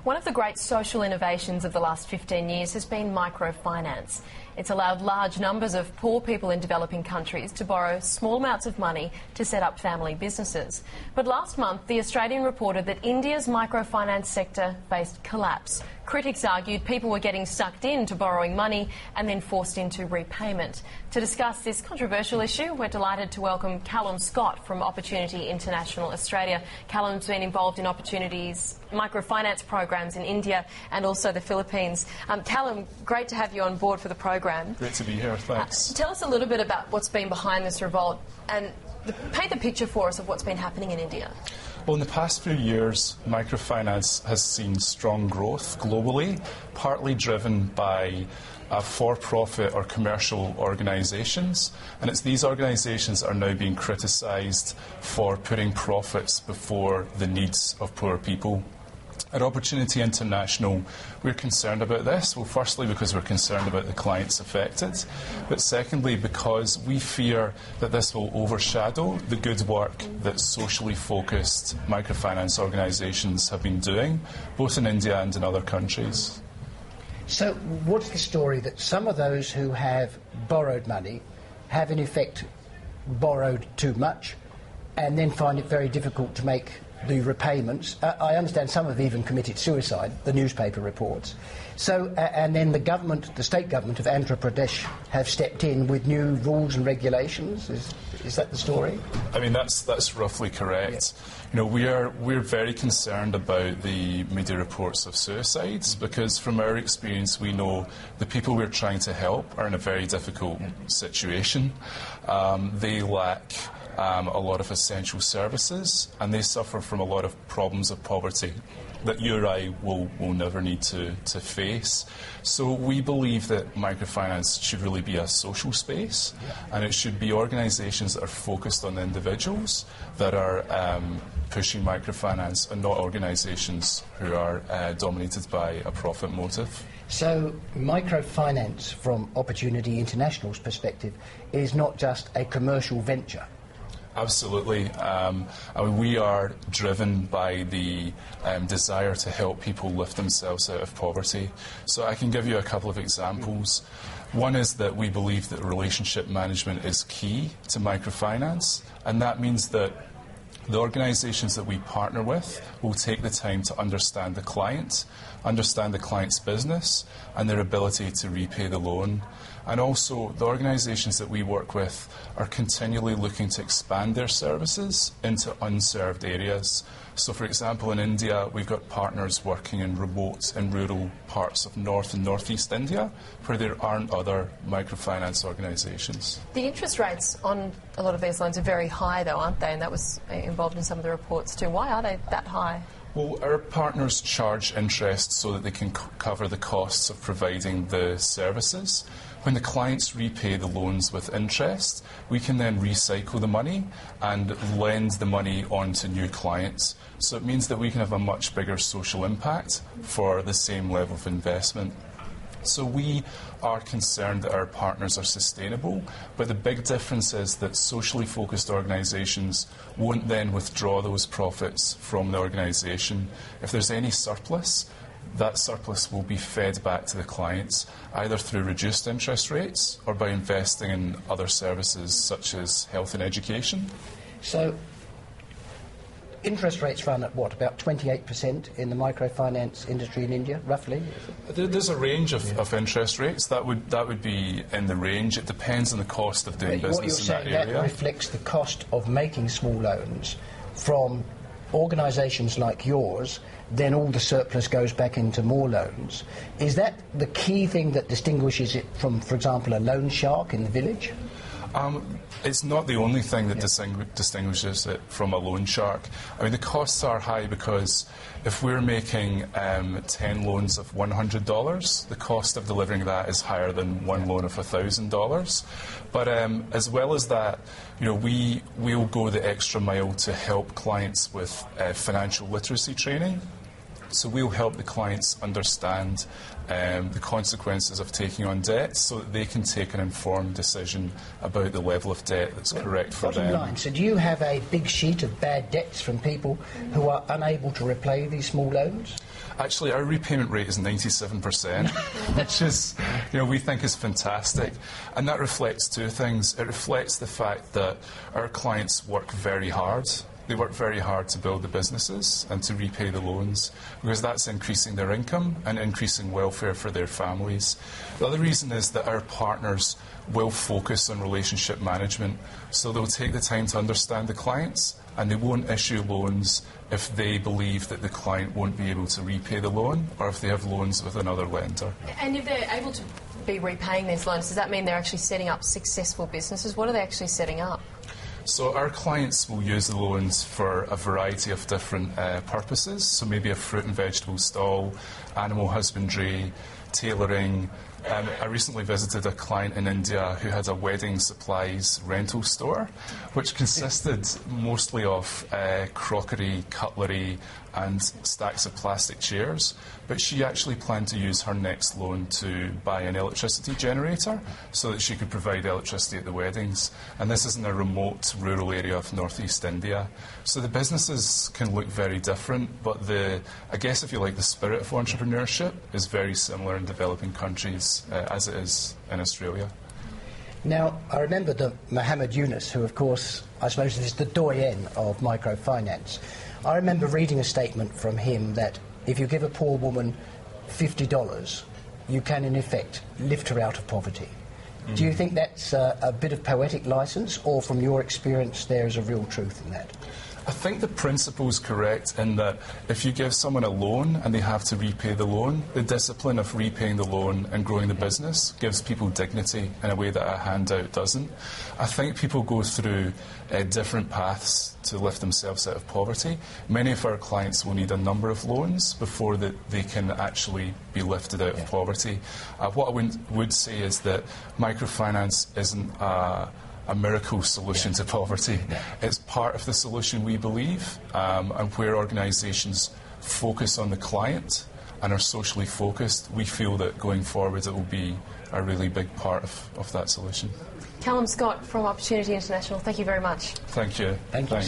One of the great social innovations of the last 15 years has been microfinance. It's allowed large numbers of poor people in developing countries to borrow small amounts of money to set up family businesses. But last month, The Australian reported that India's microfinance sector faced collapse. Critics argued people were getting sucked into borrowing money and then forced into repayment. To discuss this controversial issue, we're delighted to welcome Callum Scott from Opportunity International Australia. Callum's been involved in Opportunity's microfinance programs in India and also the Philippines. Callum, great to have you on board for the program. Great to be here, thanks. Tell us a little bit about what's been behind this revolt and paint the picture for us of what's been happening in India. Well, in the past few years, microfinance has seen strong growth globally, partly driven by for-profit or commercial organisations, and it's these organisations that are now being criticised for putting profits before the needs of poor people. At Opportunity International, we're concerned about this. Well, firstly, because we're concerned about the clients affected, but secondly, because we fear that this will overshadow the good work that socially focused microfinance organisations have been doing, both in India and in other countries. So what's the story that some of those who have borrowed money have in effect borrowed too much and then find it very difficult to make the repayments? I understand some have even committed suicide, the newspaper reports. So, and then the government, the state government of Andhra Pradesh have stepped in with new rules and regulations. Is that the story? I mean, that's roughly correct. Yeah. You know, we're very concerned about the media reports of suicides because from our experience we know the people we're trying to help are in a very difficult situation. They lack a lot of essential services and they suffer from a lot of problems of poverty that you or I will never need to face. So we believe that microfinance should really be a social space and it should be organisations that are focused on individuals that are pushing microfinance and not organisations who are dominated by a profit motive. So microfinance from Opportunity International's perspective is not just a commercial venture. Absolutely. I mean, we are driven by the desire to help people lift themselves out of poverty. So I can give you a couple of examples. One is that we believe that relationship management is key to microfinance, and that means that the organisations that we partner with will take the time to understand the client's business and their ability to repay the loan. And also, the organisations that we work with are continually looking to expand their services into unserved areas. So, for example, in India, we've got partners working in remote and rural parts of North and North East India where there aren't other microfinance organisations. The interest rates on a lot of these loans are very high, though, aren't they? And that was involved in some of the reports too. Why are they that high? Well, our partners charge interest so that they can cover the costs of providing the services. When the clients repay the loans with interest, we can then recycle the money and lend the money on to new clients. So it means that we can have a much bigger social impact for the same level of investment. So we are concerned that our partners are sustainable, but the big difference is that socially focused organisations won't then withdraw those profits from the organisation. If there's any surplus, that surplus will be fed back to the clients, either through reduced interest rates or by investing in other services such as health and education. So interest rates run at what, about 28% in the microfinance industry in India, roughly? There's a range of interest rates. That would be in the range. It depends on the cost of doing business in that area. What you're saying, that reflects the cost of making small loans from organisations like yours, then all the surplus goes back into more loans. Is that the key thing that distinguishes it from, for example, a loan shark in the village? It's not the only thing that distinguishes it from a loan shark. I mean, the costs are high because if we're making 10 loans of $100, the cost of delivering that is higher than one loan of $1,000. But as well as that, you know, we'll go the extra mile to help clients with financial literacy training. So we'll help the clients understand the consequences of taking on debt so that they can take an informed decision about the level of debt that's correct for Bottom them. line, so do you have a big sheet of bad debts from people who are unable to repay these small loans? Actually, our repayment rate is 97%, which is, we think is fantastic. And that reflects two things. It reflects the fact that our clients work very hard. They work very hard to build the businesses and to repay the loans because that's increasing their income and increasing welfare for their families. The other reason is that our partners will focus on relationship management. So they'll take the time to understand the clients and they won't issue loans if they believe that the client won't be able to repay the loan or if they have loans with another lender. And if they're able to be repaying these loans, does that mean they're actually setting up successful businesses? What are they actually setting up? So our clients will use the loans for a variety of different purposes. So maybe a fruit and vegetable stall, animal husbandry, tailoring. I recently visited a client in India who had a wedding supplies rental store, which consisted mostly of crockery, cutlery, and stacks of plastic chairs. But she actually planned to use her next loan to buy an electricity generator so that she could provide electricity at the weddings. And this is in a remote rural area of northeast India. So the businesses can look very different, but I guess if you like, the spirit of entrepreneurship is very similar in developing countries as it is in Australia. Now, I remember the Muhammad Yunus, who, of course, I suppose is the doyen of microfinance. I remember reading a statement from him that if you give a poor woman $50, you can, in effect, lift her out of poverty. Do you think that's a bit of poetic license, or from your experience there is a real truth in that? I think the principle's correct in that if you give someone a loan and they have to repay the loan, the discipline of repaying the loan and growing the business gives people dignity in a way that a handout doesn't. I think people go through different paths to lift themselves out of poverty. Many of our clients will need a number of loans before that they can actually be lifted out of poverty. What I would say is that microfinance isn't a miracle solution to poverty. It's part of the solution, we believe, and where organisations focus on the client and are socially focused, we feel that going forward it will be a really big part of that solution. Callum Scott from Opportunity International, thank you very much. Thank you. Thank you. Thanks.